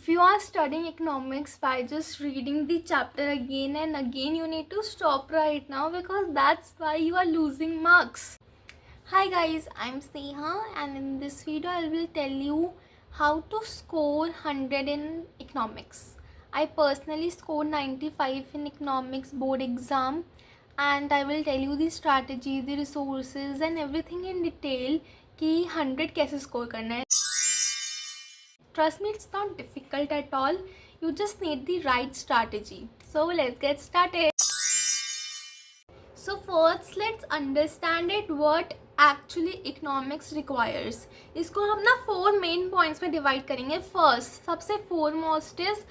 If you are studying economics by just reading the chapter again and again, you need to stop right now because that's why you are losing marks. Hi guys, I'm Sneha and in this video I will tell you how to score 100 in economics. I personally scored 95 in economics board exam and I will tell you the strategy, the resources and everything in detail कि 100 कैसे score करना है. Trust me, it's not difficult at all. You just need the right strategy. So let's get started. So first let's understand it what actually economics requires. इसको हम ना 4 main points में divide करेंगे. First, सबसे foremost is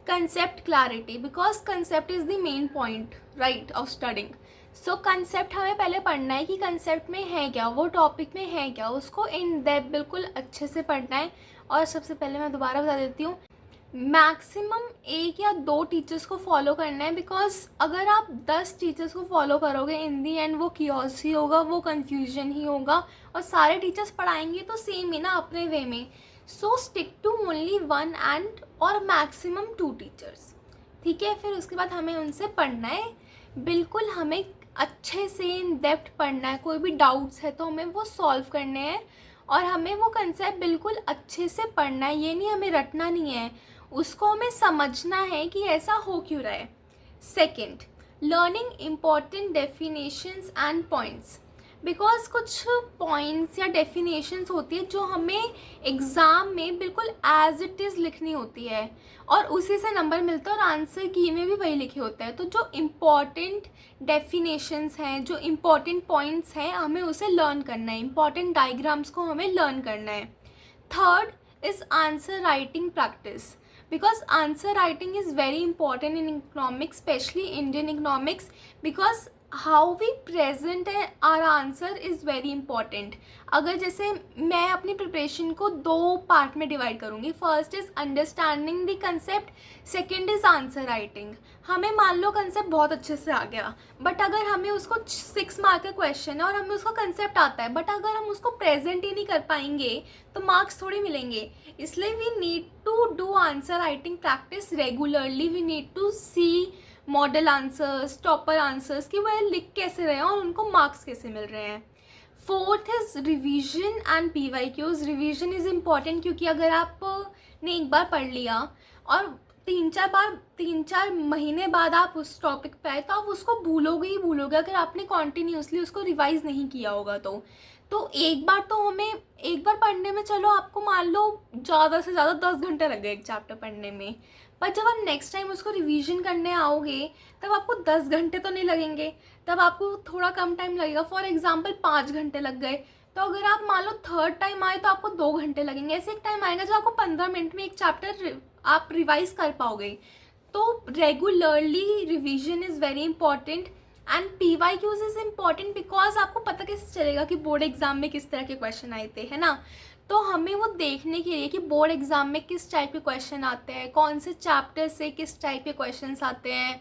concept clarity because concept is the main point, right, of studying. So concept हमें पहले पढ़ना है कि कंसेप्ट में है क्या, वो टॉपिक में है क्या, उसको इन डेप्थ बिल्कुल अच्छे से पढ़ना है. और सबसे पहले मैं दोबारा बता देती हूँ, मैक्सिमम 1 या 2 टीचर्स को फॉलो करना है बिकॉज अगर आप 10 टीचर्स को फॉलो करोगे इन दी एंड वो कियोस ही होगा, वो कन्फ्यूजन ही होगा और सारे टीचर्स पढ़ाएंगे तो सेम ही ना अपने वे में. So stick to only 1 and और मैक्सिमम 2 टीचर्स. ठीक है, फिर उसके बाद हमें उनसे पढ़ना है, बिल्कुल हमें अच्छे से इन डेप्थ पढ़ना है. कोई भी डाउट्स है तो हमें वो सॉल्व करने हैं और हमें वो कंसेप्ट बिल्कुल अच्छे से पढ़ना है. ये नहीं हमें रटना नहीं है, उसको हमें समझना है कि ऐसा हो क्यों रहा है. Second, learning important definitions and points because कुछ पॉइंट्स या डेफिनेशंस होती है जो हमें एग्ज़ाम में बिल्कुल एज इट इज़ लिखनी होती है और उसी से नंबर मिलता है और आंसर की में भी वही लिखे होते हैं. तो जो इम्पॉर्टेंट डेफिनेशंस हैं, जो इम्पॉर्टेंट पॉइंट्स हैं, हमें उसे लर्न करना है. इम्पॉर्टेंट डायग्राम्स को हमें लर्न करना है. Third is answer writing practice because answer writing is very important in economics, especially Indian economics, because how we present our answer is very important. अगर जैसे मैं अपनी प्रिपरेशन को 2 पार्ट में डिवाइड करूँगी. First is understanding the concept, second is answer writing. हमें मान लो concept बहुत अच्छे से आ गया बट अगर हमें उसको 6 मार्क का क्वेश्चन है और हमें उसका कंसेप्ट आता है बट अगर हम उसको प्रेजेंट ही नहीं कर पाएंगे तो मार्क्स थोड़ी मिलेंगे. इसलिए we need to do answer writing practice regularly. We need to see model answers, topper answers कि वह लिख कैसे रहे हैं और उनको मार्क्स कैसे मिल रहे हैं. Fourth is revision and PYQs. Revision is important क्योंकि अगर आपने एक बार पढ़ लिया और 3-4 महीने बाद आप उस टॉपिक पे आए तो आप उसको भूलोगे ही भूलोगे अगर आपने कॉन्टीन्यूसली उसको रिवाइज़ नहीं किया होगा. तो एक बार तो हमें एक बार पढ़ने में चलो आपको मान लो ज़्यादा से ज़्यादा 10 घंटे लग गए एक चैप्टर पढ़ने में, पर जब आप नेक्स्ट टाइम उसको रिवीजन करने आओगे तब आपको 10 घंटे तो नहीं लगेंगे, तब आपको थोड़ा कम टाइम लगेगा. फॉर एग्जांपल 5 घंटे लग गए तो अगर आप मान लो थर्ड टाइम आए तो आपको 2 घंटे लगेंगे. ऐसे एक टाइम आएगा जब आपको 15 मिनट में एक चैप्टर आप रिवाइज कर पाओगे. तो regularly revision is very important and PYQs is important because आपको पता कैसे चलेगा कि बोर्ड एग्जाम में किस तरह के क्वेश्चन आए थे, है ना. तो हमें वो देखने के लिए कि बोर्ड एग्ज़ाम में किस टाइप के क्वेश्चन आते हैं, कौन से चैप्टर से किस टाइप के क्वेश्चंस आते हैं,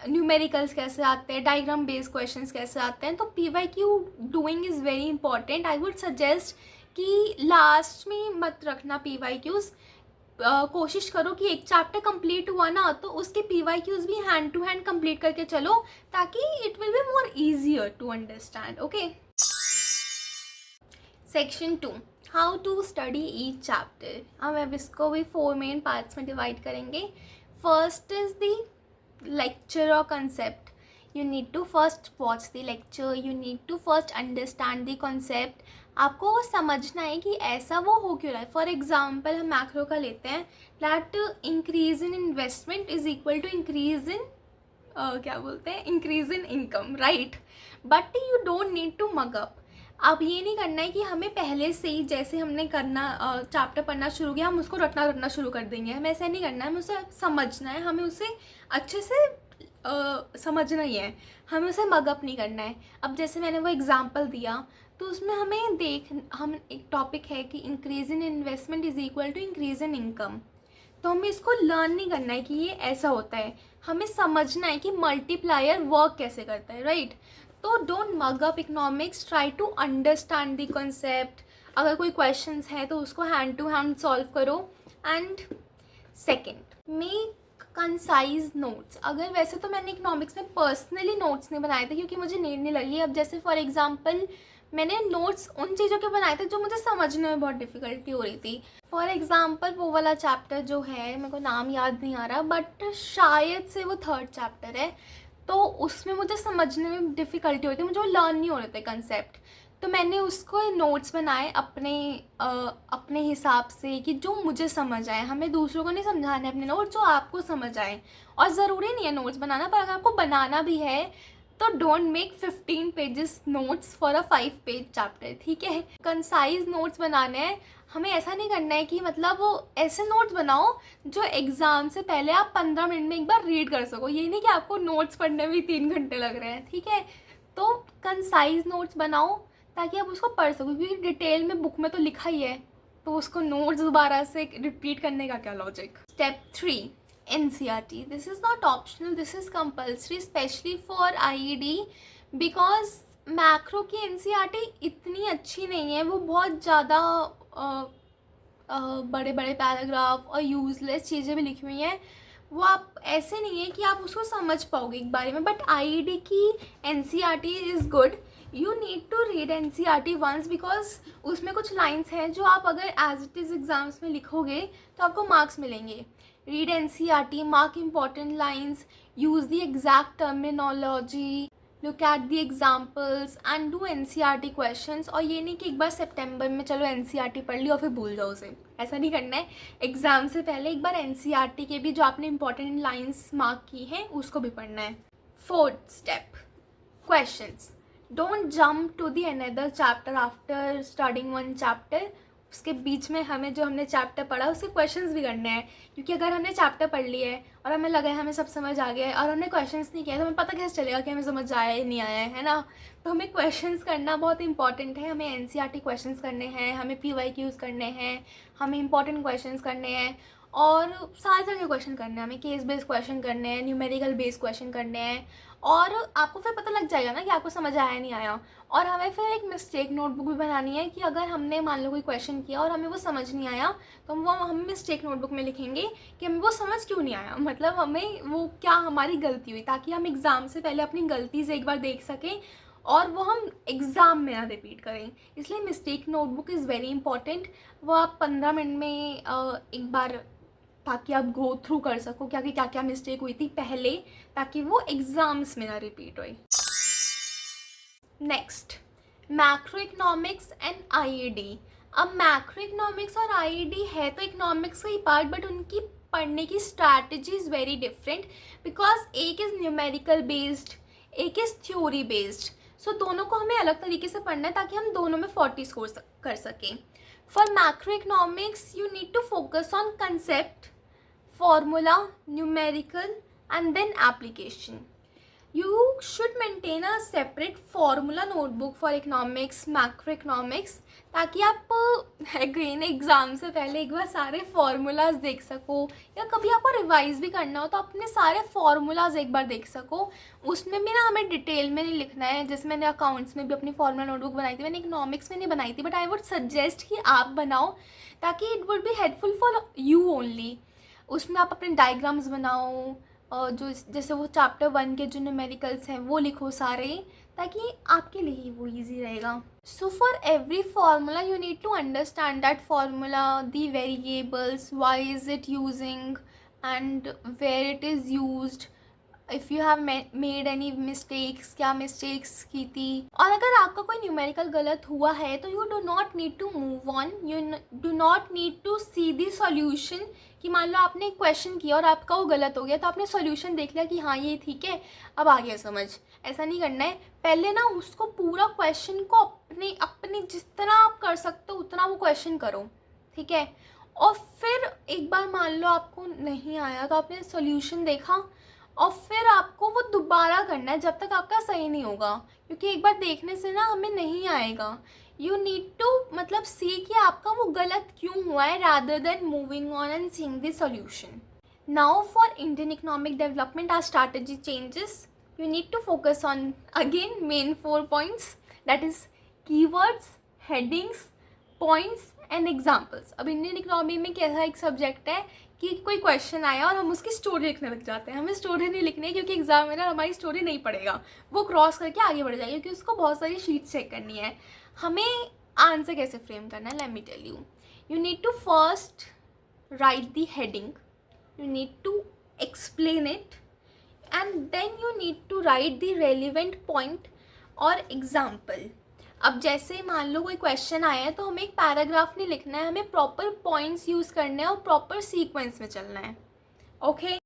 न्यूमेरिकल्स कैसे आते हैं, डायग्राम बेस्ड क्वेश्चंस कैसे आते हैं. तो PYQ doing is very important. I would suggest कि लास्ट में मत रखना PYQs. कोशिश करो कि एक चैप्टर कंप्लीट हुआ ना तो उसके PYQs भी हैंड टू हैंड कंप्लीट करके चलो ताकि it will be more easier to understand. Okay, section 2, how to study each chapter. हम अब इसको भी 4 मेन पार्ट्स में डिवाइड करेंगे. फर्स्ट इज़ द लेक्चर और concept. You need to first watch the lecture, you need to first understand the concept. आपको वो समझना है कि ऐसा वो हो क्यों रहा है. फॉर एग्जाम्पल हम मैक्रो का लेते हैं, that increase in investment is equal to increase in क्या बोलते हैं, increase in income, right. But you don't need to mug up. अब ये नहीं करना है कि हमें पहले से ही जैसे हमने करना चैप्टर पढ़ना शुरू किया हम उसको रटना शुरू कर देंगे. हमें ऐसा नहीं करना है, हमें उसे समझना है, हमें उसे अच्छे से समझना ही है, हमें उसे मगअप नहीं करना है. अब जैसे मैंने वो एग्जांपल दिया तो उसमें हम एक टॉपिक है कि increase in investment is equal to increase in income. तो हमें इसको लर्न नहीं करना है कि ये ऐसा होता है, हमें समझना है कि मल्टीप्लायर वर्क कैसे करता है, राइट. तो don't mug up economics, try to understand the concept. अगर कोई क्वेश्चंस है तो उसको हैंड टू हैंड सॉल्व करो and second, make concise notes. अगर वैसे तो मैंने इकोनॉमिक्स में पर्सनली नोट्स नहीं बनाए थे क्योंकि मुझे नीड नहीं लगी. अब जैसे फॉर एग्जांपल मैंने नोट्स उन चीज़ों के बनाए थे जो मुझे समझने में बहुत डिफ़िकल्टी हो रही थी. फॉर एग्जांपल वो वाला चैप्टर जो है, मेरे को नाम याद नहीं आ रहा बट शायद से वो 3rd चैप्टर है, तो उसमें मुझे समझने में डिफ़िकल्टी होती है, मुझे वो लर्न नहीं हो रहे थे कंसेप्ट. तो मैंने उसको नोट्स बनाए अपने हिसाब से कि जो मुझे समझ आए. हमें दूसरों को नहीं समझाना है अपने नोट्स, जो आपको समझ आए. और ज़रूरी नहीं है नोट्स बनाना, पर अगर आपको बनाना भी है तो don't make 15 pages notes for a 5 page chapter. ठीक है, कंसाइज नोट्स बनाने हैं. हमें ऐसा नहीं करना है कि मतलब वो ऐसे नोट्स बनाओ जो एग्ज़ाम से पहले आप 15 मिनट में एक बार रीड कर सको. ये नहीं कि आपको नोट्स पढ़ने में 3 घंटे लग रहे हैं. ठीक है, तो कंसाइज नोट्स बनाओ ताकि आप उसको पढ़ सको, क्योंकि डिटेल में बुक में तो लिखा ही है, तो उसको नोट्स दोबारा से रिपीट करने का क्या logic. Step 3, NCERT. This is not optional, this is compulsory, especially for IED, because macro की NCERT इतनी अच्छी नहीं है. वो बहुत ज़्यादा बड़े बड़े पैराग्राफ और यूजलेस चीज़ें भी लिखी हुई हैं. वो आप ऐसे नहीं है कि आप उसको समझ पाओगे एक बारी में. बट IED की NCERT is good. You need to read NCERT once, because उसमें कुछ लाइन्स हैं जो आप अगर एज इट इज़ एग्ज़ाम्स में लिखोगे तो आपको मार्क्स मिलेंगे. Read NCERT, mark important lines, use the exact terminology, look at the examples and do NCERT questions. और ये नहीं कि एक बार सितंबर में चलो NCERT पढ़ ली और फिर भूल जाओ उसे. ऐसा नहीं करना है. एग्ज़ाम से पहले एक बार NCERT के भी जो आपने इंपॉर्टेंट लाइंस मार्क की हैं उसको भी पढ़ना है. 4th step, questions. Don't jump to the another chapter after studying one chapter. उसके बीच में हमें जो हमने चैप्टर पढ़ा उसके क्वेश्चंस भी करने हैं. क्योंकि अगर हमने चैप्टर पढ़ लिया है और हमें लगा है हमें सब समझ आ गया है और हमने क्वेश्चंस नहीं किया तो हमें पता कैसे चलेगा कि हमें समझ आया या नहीं आया है ना. तो हमें क्वेश्चंस करना बहुत इंपॉर्टेंट है. हमें NCERT क्वेश्चंस करने हैं, हमें PYQs करने हैं, हमें इंपॉर्टेंट क्वेश्चंस करने हैं और सारे तरह के क्वेश्चन करने हैं. हमें केस बेस्ड क्वेश्चन करने हैं, न्यूमेरिकल बेस्ड क्वेश्चन करने हैं. और आपको फिर पता लग जाएगा ना कि आपको समझ आया नहीं आया. और हमें फिर एक मिस्टेक नोटबुक भी बनानी है कि अगर हमने मान लो कोई क्वेश्चन किया और हमें वो समझ नहीं आया तो हम मिस्टेक नोटबुक में लिखेंगे कि हमें वो समझ क्यों नहीं आया, मतलब हमें वो क्या हमारी गलती हुई, ताकि हम एग्ज़ाम से पहले अपनी गलती से एक बार देख सकें और वो हम एग्ज़ाम में ना रिपीट करें. इसलिए mistake notebook is very important. वो आप 15 मिनट में एक बार, ताकि आप गो थ्रू कर सको क्या क्या क्या मिस्टेक हुई थी पहले, ताकि वो एग्जाम्स में ना रिपीट होए. Next, macro economics and IED. अब मैक्रो इकोनॉमिक्स और IED है तो इकोनॉमिक्स का ही पार्ट, बट उनकी पढ़ने की strategy is very different. Because एक इज़ न्यूमेरिकल बेस्ड, एक इज़ थ्योरी बेस्ड. सो दोनों को हमें अलग तरीके से पढ़ना है ताकि हम दोनों में 40 स्कोर कर सकें. For macro economics you need to focus on concept, formula, numerical and then application. You should maintain a separate formula notebook for economics, macroeconomics, ताकि आप अगेन एग्ज़ाम से पहले एक बार सारे फार्मूलाज देख सको, या कभी आपको रिवाइज भी करना हो तो अपने सारे फार्मूलाज एक बार देख सको. उसमें भी ना हमें डिटेल में नहीं लिखना है. जैसे मैंने अकाउंट्स में भी अपनी फार्मूला नोटबुक बनाई थी, मैंने इकोनॉमिक्स में नहीं बनाई थी, बट आई वुड सजेस्ट कि आप बनाओ ताकि it would be helpful for you only. उसमें आप अपने डायग्राम्स बनाओ, जो जैसे वो चैप्टर 1 के जो न्यूमेरिकल्स हैं वो लिखो सारे, ताकि आपके लिए ही वो इजी रहेगा. So for every formula you need to understand that formula, the variables, why is it using and where it is used, if you have made any mistakes, क्या मिस्टेक्स की थी. और अगर आपका कोई न्यूमेरिकल गलत हुआ है तो you do not need to move on, you do not need to see the solution. कि मान लो आपने एक क्वेश्चन किया और आपका वो गलत हो गया तो आपने सॉल्यूशन देख लिया कि हाँ ये ठीक है, अब आ गया समझ. ऐसा नहीं करना है. पहले ना उसको पूरा क्वेश्चन को अपने जितना आप कर सकते हो उतना वो क्वेश्चन करो, ठीक है. और फिर एक बार मान लो आपको नहीं आया तो आपने सॉल्यूशन देखा और फिर आपको वो दोबारा करना है जब तक आपका सही नहीं होगा, क्योंकि एक बार देखने से ना हमें नहीं आएगा. यू नीड टू मतलब सी कि आपका वो गलत क्यों हुआ है, rather than moving on and seeing the solution. Now for Indian economic development our strategy changes. You need to focus on again main 4 points, that is keywords, headings, points and examples. अब Indian economy में कैसा एक subject है कि कोई question आया और हम उसकी स्टोरी लिखने लग जाते हैं। हमें स्टोरी नहीं लिखनी है क्योंकि एग्जामिनर हमारी स्टोरी नहीं पढ़ेगा, वो क्रॉस करके आगे बढ़ जाएगा क्योंकि उसको बहुत सारी शीट्स चेक करनी है। हमें आंसर कैसे फ्रेम करना है, let me tell you. You need to first write the heading, you need to explain it, and then you need to write the relevant point और example। अब जैसे मान लो कोई क्वेश्चन आया है तो हमें एक पैराग्राफ नहीं लिखना है, हमें प्रॉपर पॉइंट्स यूज़ करने हैं और प्रॉपर सीक्वेंस में चलना है। Okay,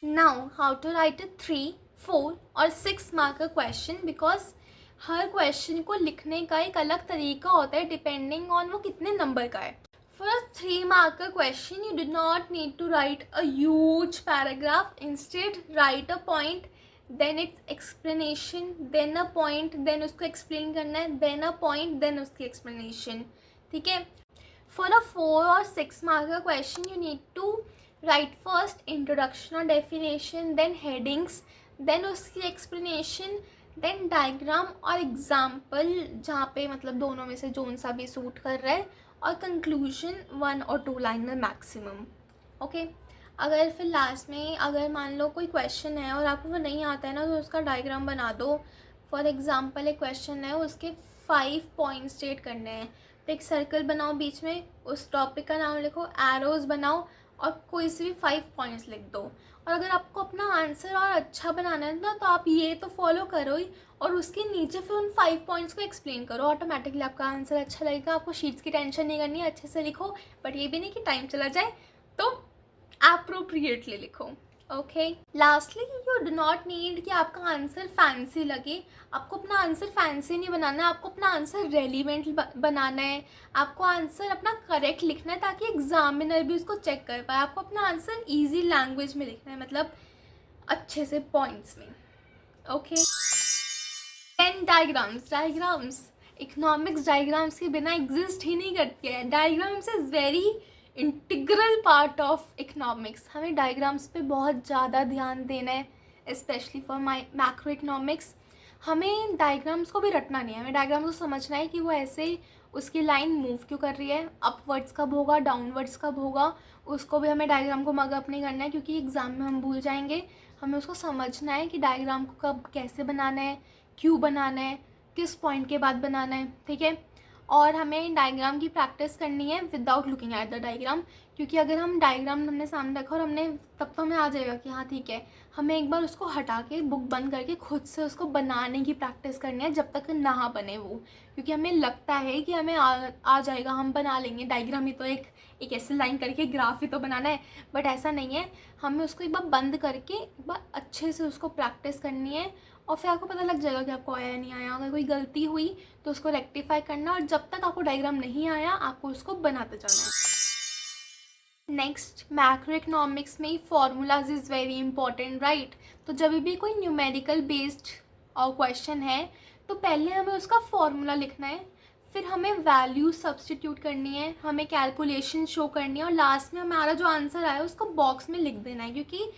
now how to write a 3, 4 और 6 मार्क का क्वेश्चन, बिकॉज हर क्वेश्चन को लिखने का एक अलग तरीका होता है डिपेंडिंग ऑन वो कितने नंबर का है। For a 3-marker question, you do not need to write a huge paragraph. Instead, write a point, then its explanation, then a point, then उसको explain करना है, then a point, then उसकी explanation. ठीक है? For a 4 or 6-marker question, you need to write first introduction or definition, then headings, then उसकी explanation, then diagram और example, जहाँ पे मतलब दोनों में से जोन सा भी सूट कर रहा है, और कंक्लूजन 1 और 2 लाइनर मैक्सिमम। ओके, अगर फिर लास्ट में अगर मान लो कोई क्वेश्चन है और आपको वो नहीं आता है ना, तो उसका डायग्राम बना दो। फॉर एग्जांपल एक क्वेश्चन है, उसके 5 पॉइंट स्टेट करने हैं, तो एक सर्कल बनाओ, बीच में उस टॉपिक का नाम लिखो, एरोज बनाओ और कोई से भी 5 पॉइंट्स लिख दो। और अगर आपको अपना आंसर और अच्छा बनाना है ना, तो आप ये तो फॉलो करो ही, और उसके नीचे फिर उन 5 पॉइंट्स को एक्सप्लेन करो। ऑटोमेटिकली आपका आंसर अच्छा लगेगा। आपको शीट्स की टेंशन नहीं करनी है, अच्छे से लिखो, बट ये भी नहीं कि टाइम चला जाए, तो अप्रोप्रिएटली लिखो। Okay, lastly you do not need कि आपका आंसर फैंसी लगे। आपको अपना आंसर फैंसी नहीं बनाना है, आपको अपना आंसर रेलिवेंट बनाना है। आपको आंसर अपना करेक्ट लिखना है ताकि एग्जामिनर भी उसको चेक कर पाए। आपको अपना आंसर ईजी लैंग्वेज में लिखना है, मतलब अच्छे से पॉइंट्स में। Okay, then diagrams economics diagrams के बिना एग्जिस्ट ही नहीं करती है। Diagrams is very integral part of economics. हमें डायग्राम्स पे बहुत ज़्यादा ध्यान देना है, स्पेशली फॉर मैक्रो इकोनॉमिक्स। हमें डायग्राम्स को भी रटना नहीं है, हमें डायग्राम्स को समझना है कि वो ऐसे उसकी लाइन मूव क्यों कर रही है, अपवर्ड्स कब होगा, डाउनवर्ड्स कब होगा, उसको भी हमें डायग्राम को मगअप नहीं करना है क्योंकि एग्ज़ाम में हम भूल जाएंगे। हमें उसको समझना है कि डायग्राम को कब कैसे बनाना है, क्यों बनाना है, किस पॉइंट के बाद बनाना है। ठीक है, और हमें डायग्राम की प्रैक्टिस करनी है without looking at the diagram, क्योंकि अगर हम डायग्राम हमने सामने रखा और हमने तब तो हमें आ जाएगा कि हाँ ठीक है, हमें एक बार उसको हटा के बुक बंद करके खुद से उसको बनाने की प्रैक्टिस करनी है जब तक ना बने वो। क्योंकि हमें लगता है कि हमें आ जाएगा, हम बना लेंगे, डायग्राम ही तो एक ऐसे लाइन करके ग्राफ ही तो बनाना है, बट ऐसा नहीं है। हमें उसको एक बार बंद करके एक बार अच्छे से उसको प्रैक्टिस करनी है, और फिर आपको पता लग जाएगा कि आपको आया नहीं आया। अगर कोई गलती हुई तो उसको रेक्टिफाई करना, और जब तक आपको डायग्राम नहीं आया आपको उसको बनाते जाना है। नेक्स्ट, मैक्रो इकोनॉमिक्स में formulas is very important, right. तो जब भी कोई न्यूमेरिकल बेस्ड और क्वेश्चन है तो पहले हमें उसका फॉर्मूला लिखना है, फिर हमें वैल्यू सब्सटीट्यूट करनी है, हमें कैलकुलेशन शो करनी है, और लास्ट में हमारा जो आंसर आया उसको बॉक्स में लिख देना है। क्योंकि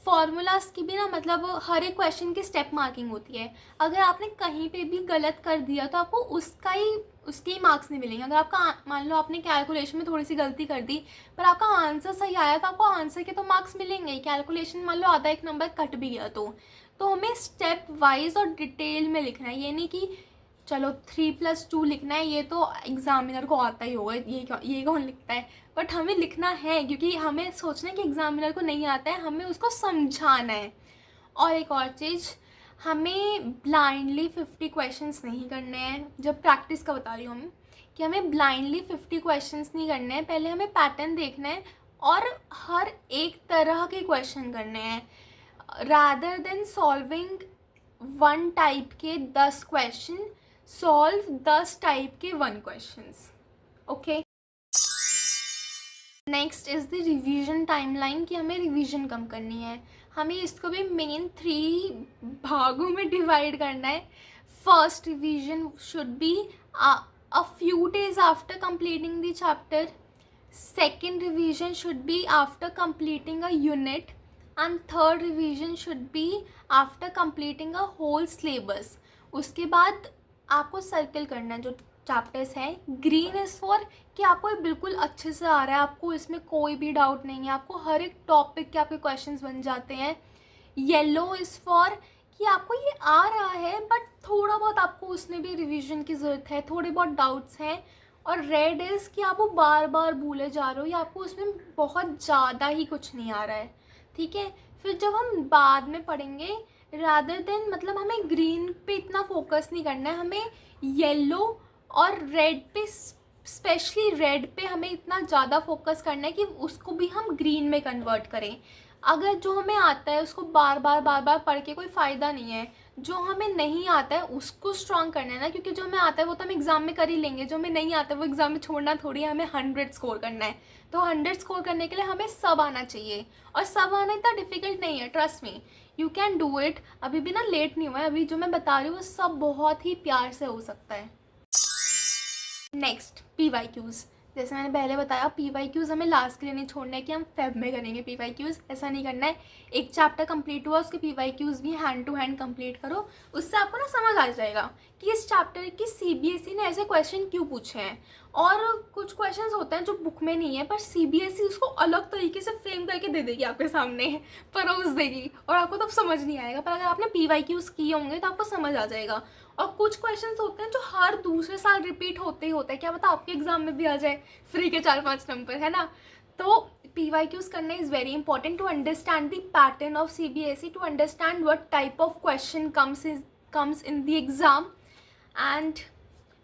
फॉर्मूलाज की भी ना मतलब हर एक क्वेश्चन की स्टेप मार्किंग होती है। अगर आपने कहीं पे भी गलत कर दिया तो आपको उसके ही मार्क्स नहीं मिलेंगे। अगर आपका मान लो आपने कैलकुलेशन में थोड़ी सी गलती कर दी पर आपका आंसर सही आया तो आपको आंसर के तो मार्क्स मिलेंगे ही। कैलकुलेशन मान लो आधा एक नंबर कट भी गया तो हमें स्टेप वाइज और डिटेल में लिखना है। ये नहीं कि चलो 3+2 लिखना है, ये तो एग्जामिनर को आता ही होगा, ये कौन लिखता है, बट हमें लिखना है क्योंकि हमें सोचना है कि एग्जामिनर को नहीं आता है, हमें उसको समझाना है। और एक और चीज़, हमें ब्लाइंडली 50 क्वेश्चंस नहीं करने हैं। जब प्रैक्टिस का बता रही हूँ हम कि हमें ब्लाइंडली 50 क्वेश्चंस नहीं करने हैं, पहले हमें पैटर्न देखना है और हर एक तरह के क्वेश्चन करने हैं, रादर देन सॉल्विंग 1 टाइप के 10 क्वेश्चन, सॉल्व 10 टाइप के 1 questions. Okay, next is the revision timeline, कि हमें रिवीजन कम करनी है। हमें इसको भी मेन 3 भागों में डिवाइड करना है। First revision should be a few days after completing the chapter. Second revision should be after completing a unit, and third revision should be after completing a whole syllabus. उसके बाद आपको circle करना है जो chapters हैं। Green is for कि आपको ये बिल्कुल अच्छे से आ रहा है, आपको इसमें कोई भी डाउट नहीं है, आपको हर एक टॉपिक के आपके क्वेश्चंस बन जाते हैं। येलो इज़ फॉर कि आपको ये आ रहा है बट थोड़ा बहुत आपको उसमें भी रिवीजन की ज़रूरत है, थोड़े बहुत डाउट्स हैं। और रेड इज़ कि आप वो बार बार भूले जा रहे हो या आपको उसमें बहुत ज़्यादा ही कुछ नहीं आ रहा है। ठीक है, फिर जब हम बाद में पढ़ेंगे, रादर देन मतलब हमें ग्रीन पे इतना फोकस नहीं करना है, हमें येलो और रेड पे, स्पेशली रेड पे हमें इतना ज़्यादा फोकस करना है कि उसको भी हम ग्रीन में कन्वर्ट करें। अगर जो हमें आता है उसको बार बार पढ़ के कोई फ़ायदा नहीं है, जो हमें नहीं आता है उसको स्ट्रॉन्ग करना है ना, क्योंकि जो हमें आता है वो तो हम एग्ज़ाम में कर ही लेंगे, जो हमें नहीं आता है वो एग्ज़ाम में छोड़ना थोड़ी है, हमें 100 स्कोर करना है। तो 100 स्कोर करने के लिए हमें सब आना चाहिए, और सब आना इतना डिफ़िकल्ट नहीं है, trust me, you can do it. अभी भी ना लेट नहीं हुआ है, अभी जो मैं बता रही हूँ वो सब बहुत ही प्यार से हो सकता है। Next, PYQs। जैसे मैंने पहले बताया, PYQs हमें लास्ट के लिए नहीं छोड़ना है कि हम फेब में करेंगे PYQs, ऐसा नहीं करना है। एक चैप्टर कंप्लीट हुआ, उसके PYQs भी हैंड टू हैंड कंप्लीट करो, उससे आपको ना समझ आ जाएगा कि इस चैप्टर की CBSE ने ऐसे क्वेश्चन क्यों पूछे हैं। और कुछ क्वेश्चंस होते हैं जो बुक में नहीं है, पर CBSE उसको अलग तरीके से फ्रेम करके दे देगी आपके सामने, परोस देगी, और आपको तब समझ नहीं आएगा। पर अगर आपने PYQs किए होंगे तो आपको समझ आ जाएगा। और कुछ क्वेश्चंस होते हैं जो हर दूसरे साल रिपीट होते ही होते हैं, क्या पता आपके एग्जाम में भी आ जाए फ्री के 4-5 नंबर, है ना। तो PYQs करना is very important to understand the pattern of CBSE, to understand what type of question comes in the exam, and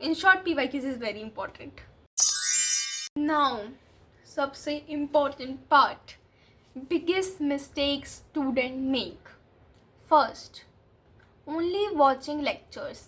in short PYQs is very important. Now सबसे important part, biggest mistakes student make. First, only watching lectures.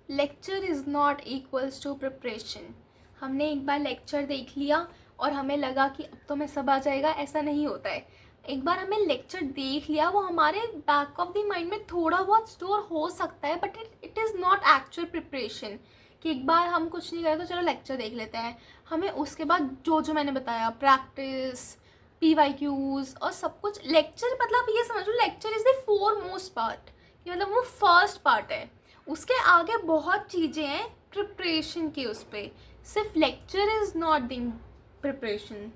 Lecture is not equals to preparation. हमने एक बार lecture देख लिया और हमें लगा कि अब तो मैं सब आ जाएगा, ऐसा नहीं होता है। एक बार हमें लेक्चर देख लिया, वो हमारे बैक ऑफ द माइंड में थोड़ा बहुत स्टोर हो सकता है, but it is not actual preparation कि एक बार हम कुछ नहीं करें तो चलो लेक्चर देख लेते हैं। हमें उसके बाद जो जो मैंने बताया, प्रैक्टिस, PYQs और सब कुछ, लेक्चर मतलब ये समझ लो lecture is the foremost part, कि मतलब वो फर्स्ट पार्ट है। उसके आगे बहुत चीज़ें हैं प्रिपरेशन की, उस पर सिर्फ lecture is not the preparation.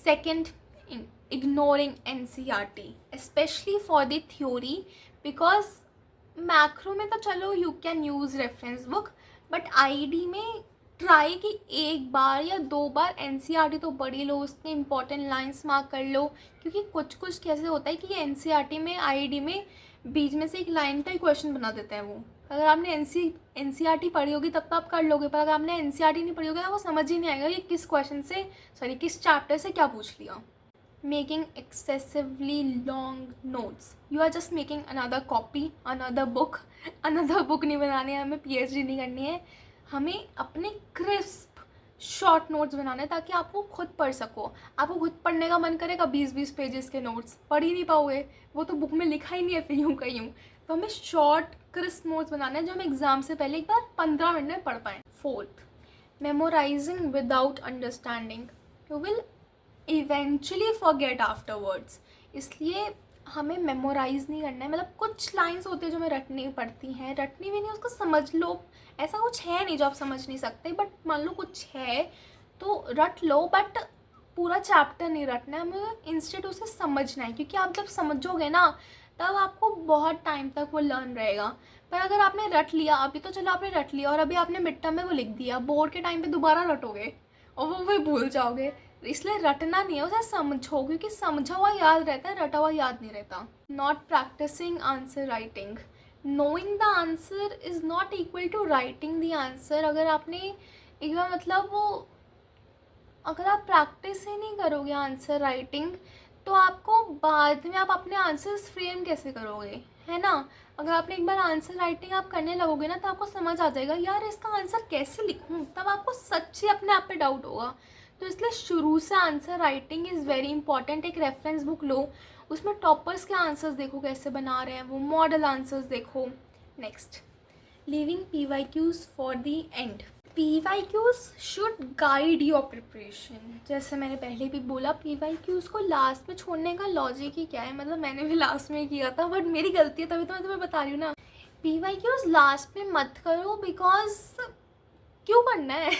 Second, ignoring NCERT especially for the theory, because macro में तो चलो you can use reference book, but IID में ट्राई कि एक बार या 2 बार NCERT तो पढ़ ही लो, उसके इंपॉर्टेंट लाइंस मार्क कर लो, क्योंकि कुछ कुछ कैसे होता है कि NCERT में IID में बीच में से एक लाइन का ही क्वेश्चन बना देते हैं वो। अगर आपने NCERT पढ़ी होगी तब तो आप कर लोगे, पर अगर आपने NCERT नहीं पढ़ी होगी ना, वो समझ ही नहीं आएगा कि किस क्वेश्चन से, किस चैप्टर से क्या पूछ लिया। Making excessively long notes. You are just making another copy, another book. Another book नहीं बनाने हैं, हमें PhD नहीं करनी है, हमें अपने क्रिस्प शॉर्ट नोट्स बनाने हैं ताकि आप वो खुद पढ़ सको। आपको खुद पढ़ने का मन करेगा 20-20 पेजेस के नोट्स पढ़ ही नहीं पाओगे, वो तो बुक में लिखा ही नहीं है फिर यूँ का यूँ। तो हमें शॉर्ट क्रिस्प नोट्स बनाने हैं जो हम एग्ज़ाम से पहले एक बार 15 मिनट में पढ़ पाएँ। Fourth, memorising without understanding, you will eventually forget afterwards. इसलिए हमें मेमोराइज़ नहीं करना है, मतलब कुछ लाइंस होती है जो हमें रटनी पड़ती हैं, रटनी भी नहीं, उसको समझ लो। ऐसा कुछ है नहीं जो आप समझ नहीं सकते, बट मान लो कुछ है तो रट लो, बट पूरा चैप्टर नहीं रटना है, हमें इंस्टेड उसे समझना है, क्योंकि आप जब समझोगे ना तब आपको बहुत टाइम तक वो लर्न रहेगा। पर अगर आपने रट लिया, अभी तो चलो आपने रट लिया और अभी आपने मिड टर्म में वो लिख दिया, बोर्ड के टाइम पे दोबारा रटोगे और वो भी भूल जाओगे। इसलिए रटना नहीं है, उसे समझो, क्योंकि समझा हुआ याद रहता है, रटा हुआ याद नहीं रहता। Not practising answer writing, knowing the answer is not equal to writing the answer. अगर आपने एक बार मतलब वो, अगर आप प्रैक्टिस ही नहीं करोगे आंसर राइटिंग तो आपको बाद में आप अपने आंसर्स फ्रेम कैसे करोगे, है ना। अगर आपने एक बार आंसर राइटिंग आप करने लगोगे ना तो आपको समझ आ जाएगा यार इसका आंसर कैसे लिखूं, तब आपको सच्ची अपने आप पे डाउट होगा। तो इसलिए शुरू से answer writing is very important. एक रेफरेंस बुक लो, उसमें टॉपर्स के आंसर्स देखो कैसे बना रहे हैं, वो मॉडल आंसर्स देखो। Next, leaving PYQs for the end. PYQs should guide your preparation. जैसे मैंने पहले भी बोला, PYQs को लास्ट में छोड़ने का लॉजिक ही क्या है, मतलब मैंने भी लास्ट में किया था बट मेरी गलती है, तभी तो मैं तुम्हें बता रही हूँ ना। PYQs लास्ट में मत करो, बिकॉज क्यों करना है?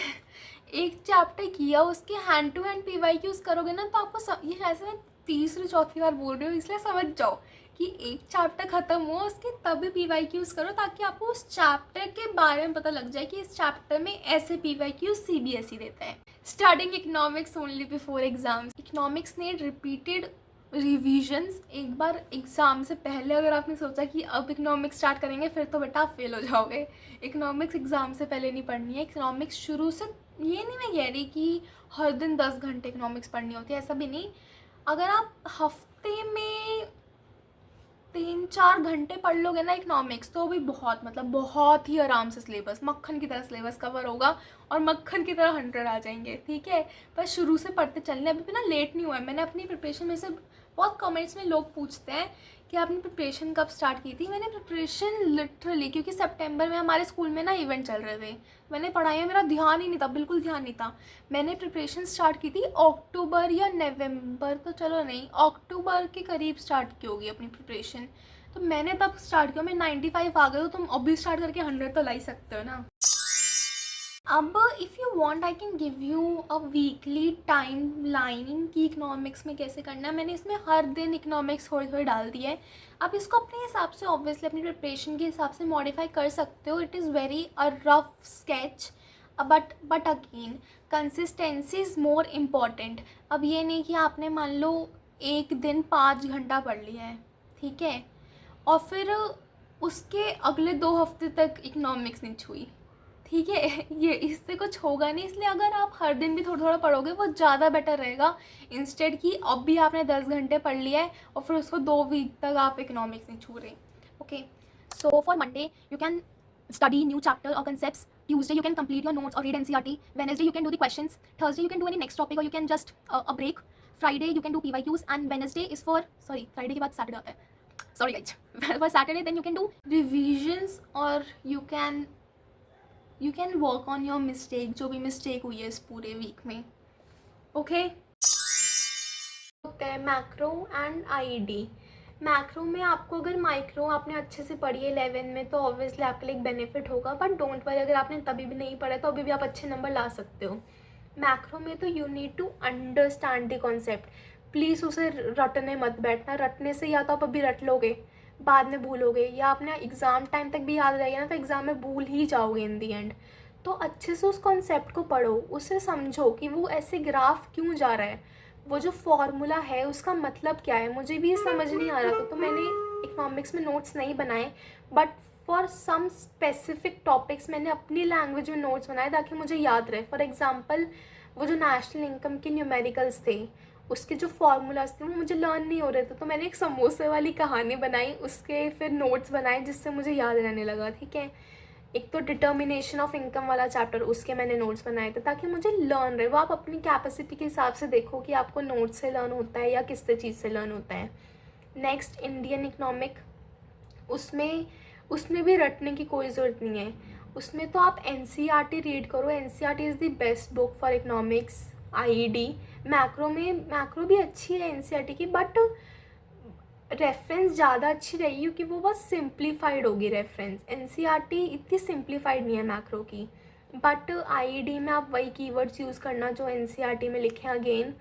एक चैप्टर किया, उसके हैंड टू हैंड PYQs करोगे ना, तो आपको ये ऐसे मैं तीसरी चौथी बार बोल रही हूँ, इसलिए समझ जाओ कि एक चैप्टर ख़त्म हुआ उसके तभी PYQs करो, ताकि आपको उस चैप्टर के बारे में पता लग जाए कि इस चैप्टर में ऐसे PYQs CBSE देता है। Studying economics only before exams. Economics ने रिपीटेड रिविजन्स। एक बार एग्ज़ाम से पहले अगर आपने सोचा कि अब इकोनॉमिक्स स्टार्ट करेंगे, फिर तो बेटा आप फेल हो जाओगे। इकोनॉमिक्स एग्ज़ाम से पहले नहीं पढ़नी है। इकोनॉमिक्स शुरू से, ये नहीं मैं कह रही कि हर दिन 10 घंटे इकोनॉमिक्स पढ़नी होती है, ऐसा भी नहीं। अगर आप हफ्ते में 3-4 घंटे पढ़ लोगे ना इकोनॉमिक्स, तो भी बहुत, मतलब बहुत ही आराम से सिलेबस, मक्खन की तरह सिलेबस कवर होगा और मक्खन की तरह 100 आ जाएंगे, ठीक है। पर शुरू से पढ़ते चलने, अभी भी ना लेट नहीं हुआ है। मैंने अपनी प्रिपरेशन में से बहुत कमेंट्स में लोग पूछते हैं कि आपने प्रिपरेशन कब स्टार्ट की थी। मैंने प्रिपरेशन लिटरली, क्योंकि सितंबर में हमारे स्कूल में ना इवेंट चल रहे थे, मैंने पढ़ाई में मेरा ध्यान ही नहीं था, बिल्कुल ध्यान नहीं था। मैंने प्रिपरेशन स्टार्ट की थी अक्टूबर या नवंबर, तो चलो नहीं, अक्टूबर के करीब स्टार्ट की होगी अपनी प्रिपरेशन। तो मैंने तब स्टार्ट किया, मैं 95 आ गई हूँ, तुम अभी स्टार्ट करके 100 तो ला ही सकते हो ना। अब if you want I can give you a weekly time line कि इकोनॉमिक्स में कैसे करना है। मैंने इसमें हर दिन इकोनॉमिक्स थोड़ी थोड़ी डाल दी है। आप इसको अपने हिसाब से ऑब्वियसली अपनी प्रिपरेशन के हिसाब से मॉडिफाई कर सकते हो। It is very a rough sketch, but again consistency is more important. अब ये नहीं कि आपने मान लो एक दिन 5 घंटा पढ़ लिया है, ठीक है, और फिर उसके अगले 2 हफ्ते तक इकोनॉमिक्स नहीं छुई, ठीक है। ये इससे कुछ होगा नहीं। इसलिए अगर आप हर दिन भी थोड़ा थोड़ा पढ़ोगे, वो ज़्यादा बेटर रहेगा, इंस्टेड कि अब भी आपने 10 घंटे पढ़ लिया है और फिर उसको 2 वीक तक आप इकोनॉमिक्स नहीं छू रहे। Okay, so for Monday you can study new chapter or concepts. Tuesday you can complete your notes or read NCERT. Wednesday you can do the questions. Thursday you can do any next topic or you can just a break. Friday you can do PYQs and Wednesday is for, sorry, Friday के बाद Saturday आता है, sorry guys. For Saturday then you can do revisions or you can work on your mistake, जो भी mistake हुई है इस पूरे वीक में। ओके, होता है मैक्रो एंड आईडी। मैक्रो में आपको, अगर माइक्रो आपने अच्छे से पढ़ी है 11 में, तो ऑब्वियसली आपके लिए एक बेनिफिट होगा, बट डोंट वरी, अगर आपने तभी भी नहीं पढ़ा तो अभी भी आप अच्छे नंबर ला सकते हो। मैक्रो में तो you need to understand the concept. Please उसे रटने मत बैठना। रटने से या तो आप अभी रट लोगे, बाद में भूलोगे, या आपने एग्ज़ाम टाइम तक भी याद रहेगा ना, तो एग्ज़ाम में भूल ही जाओगे इन दी एंड। तो अच्छे से उस कॉन्सेप्ट को पढ़ो, उसे समझो कि वो ऐसे ग्राफ क्यों जा रहा है, वो जो फॉर्मूला है उसका मतलब क्या है। मुझे भी समझ नहीं आ रहा था, तो मैंने इकोनॉमिक्स में नोट्स नहीं बनाए, but for some specific topics मैंने अपनी लैंग्वेज में नोट्स बनाए ताकि मुझे याद रहे। फॉर एग्जांपल, वो जो नेशनल इनकम के न्यूमेरिकल्स थे, उसके जो फॉर्मूलाज थे वो मुझे लर्न नहीं हो रहे थे, तो मैंने एक समोसे वाली कहानी बनाई, उसके फिर नोट्स बनाए जिससे मुझे याद रहने लगा, ठीक है। एक तो डिटर्मिनेशन ऑफ इनकम वाला चैप्टर, उसके मैंने नोट्स बनाए थे ताकि मुझे लर्न रहे। वो आप अपनी कैपेसिटी के हिसाब से देखो कि आपको नोट्स से लर्न होता है या किस चीज़ से लर्न होता है। नेक्स्ट, इंडियन इकोनॉमिक, उसमें भी रटने की कोई ज़रूरत नहीं है। उसमें तो आप NCERT रीड करो। NCERT is the best book for economics. IED macro भी अच्छी है NCERT की, बट रेफरेंस ज़्यादा अच्छी रहेगी क्योंकि वो बहुत सिंप्लीफाइड होगी रेफरेंस। NCERT इतनी सिंप्लीफाइड नहीं है मैक्रो की, बट IED में आप वही कीवर्ड्स यूज़ करना जो NCERT में लिखे हैं अगेन।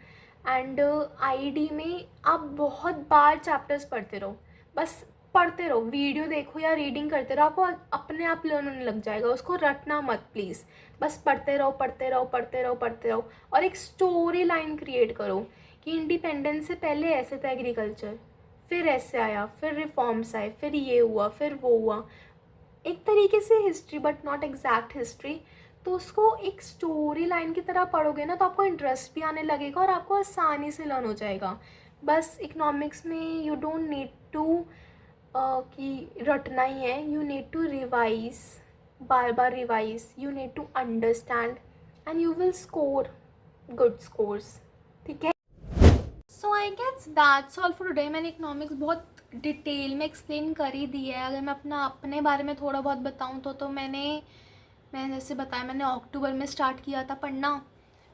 एंड IED में आप बहुत बार चैप्टर्स पढ़ते रहो, बस पढ़ते रहो, वीडियो देखो या रीडिंग करते रहो, आपको अपने आप लर्न होने लग जाएगा। उसको रटना मत प्लीज़, बस पढ़ते रहो पढ़ते रहो पढ़ते रहो पढ़ते रहो। और एक स्टोरी लाइन क्रिएट करो कि इंडिपेंडेंस से पहले ऐसे था एग्रीकल्चर, फिर ऐसे आया, फिर रिफॉर्म्स आए, फिर ये हुआ, फिर वो हुआ। एक तरीके से history, but not exact history. तो उसको एक स्टोरी लाइन की तरह पढ़ोगे ना, तो आपको इंटरेस्ट भी आने लगेगा और आपको आसानी से लर्न हो जाएगा। बस इकोनॉमिक्स में यू डोंट नीड टू कि रटना ही है, यू नीड टू रिवाइज, बार बार revise, you need to understand and you will score good scores, ठीक है। So I guess that's all for today. मैंने इकोनॉमिक्स बहुत डिटेल में एक्सप्लेन कर ही दी है। अगर मैं अपने बारे में थोड़ा बहुत बताऊँ तो मैंने जैसे बताया, मैंने अक्टूबर में स्टार्ट किया था पढ़ना।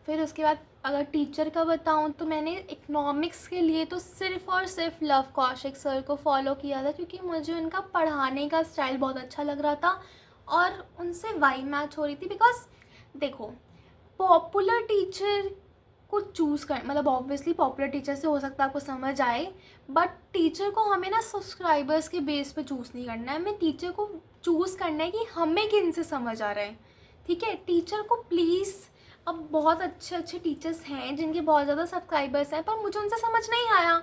फिर उसके बाद अगर टीचर का बताऊँ तो मैंने इकोनॉमिक्स के लिए तो सिर्फ़ और सिर्फ लव कौशिक सर को फॉलो किया था, क्योंकि मुझे उनका पढ़ाने का स्टाइल बहुत अच्छा लग रहा था और उनसे वाइब मैच हो रही थी। बिकॉज देखो, पॉपुलर टीचर को चूज़ कर, मतलब ऑब्वियसली पॉपुलर टीचर से हो सकता है आपको समझ आए, बट टीचर को हमें ना सब्सक्राइबर्स के बेस पे चूज़ नहीं करना है, हमें टीचर को चूज़ करना है कि हमें किन से समझ आ रहा है। ठीक है, टीचर को प्लीज़, अब बहुत अच्छे अच्छे टीचर्स हैं जिनके बहुत ज़्यादा सब्सक्राइबर्स हैं, पर मुझे उनसे समझ नहीं आया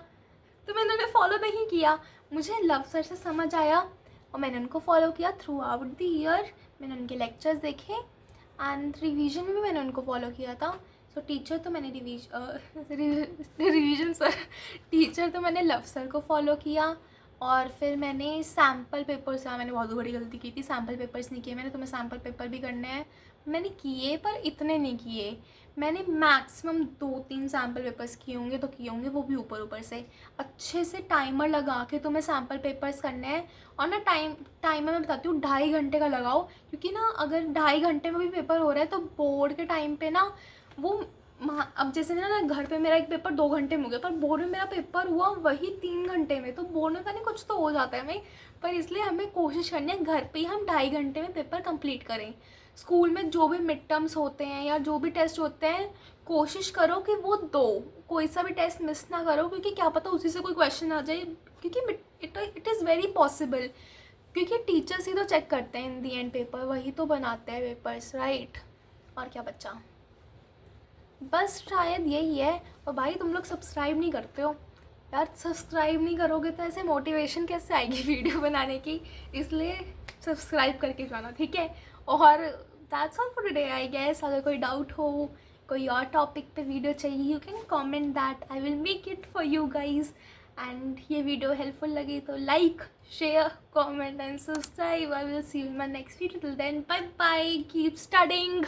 तो मैंने उन्हें फॉलो नहीं किया। मुझे लव सर से समझ आया और मैंने उनको फॉलो किया थ्रू आउट द ईयर। मैंने उनके लेक्चर्स देखे एंड रिवीजन में भी मैंने उनको फॉलो किया था। सो टीचर तो मैंने रिवीजन सर टीचर तो मैंने लव सर को फॉलो किया। और फिर मैंने सैम्पल पेपर्स, मैंने बहुत बड़ी गलती की थी, सैम्पल पेपर्स नहीं किए मैंने, तुम्हें सैम्पल पेपर भी करने हैं। मैंने किए पर इतने नहीं किए, मैंने मैक्सिमम 2-3 सैम्पल पेपर्स किए होंगे तो किए होंगे, वो भी ऊपर ऊपर से। अच्छे से टाइमर लगा के तुम्हें सैम्पल पेपर्स करने हैं। और ना टाइमर मैं बताती हूँ 2.5 घंटे का लगाओ, क्योंकि ना अगर 2.5 घंटे में भी पेपर हो रहा है तो बोर्ड के टाइम पे ना वो, अब जैसे ना घर पे मेरा एक पेपर 2 घंटे में हो गया, पर बोर्ड में मेरा पेपर हुआ वही 3 घंटे में, तो बोर्ड में नहीं कुछ तो हो जाता है हमें। पर इसलिए हमें कोशिश करनी है घर पे ही हम 2.5 घंटे में पेपर कंप्लीट करें। स्कूल में जो भी मिड टर्म्स होते हैं या जो भी टेस्ट होते हैं, कोशिश करो कि वो दो, कोई सा भी टेस्ट मिस ना करो, क्योंकि क्या पता उसी से कोई क्वेश्चन आ जाए, क्योंकि इट इज़ वेरी पॉसिबल, क्योंकि टीचर्स ही तो चेक करते हैं इन दी एंड पेपर, वही तो बनाते हैं पेपर्स, राइट। और क्या बच्चा, बस शायद यही है। और भाई तुम लोग सब्सक्राइब नहीं करते हो यार, सब्सक्राइब नहीं करोगे तो ऐसे मोटिवेशन कैसे आएगी वीडियो बनाने की, इसलिए सब्सक्राइब करके जाना, ठीक है। और that's all for today I guess. अगर कोई डाउट हो, कोई और टॉपिक पे वीडियो चाहिए, you can comment that, I will make it for you guys. And ये वीडियो हेल्पफुल लगी तो like, share, comment and subscribe. I will see you in my next video. Till then bye bye, keep studying.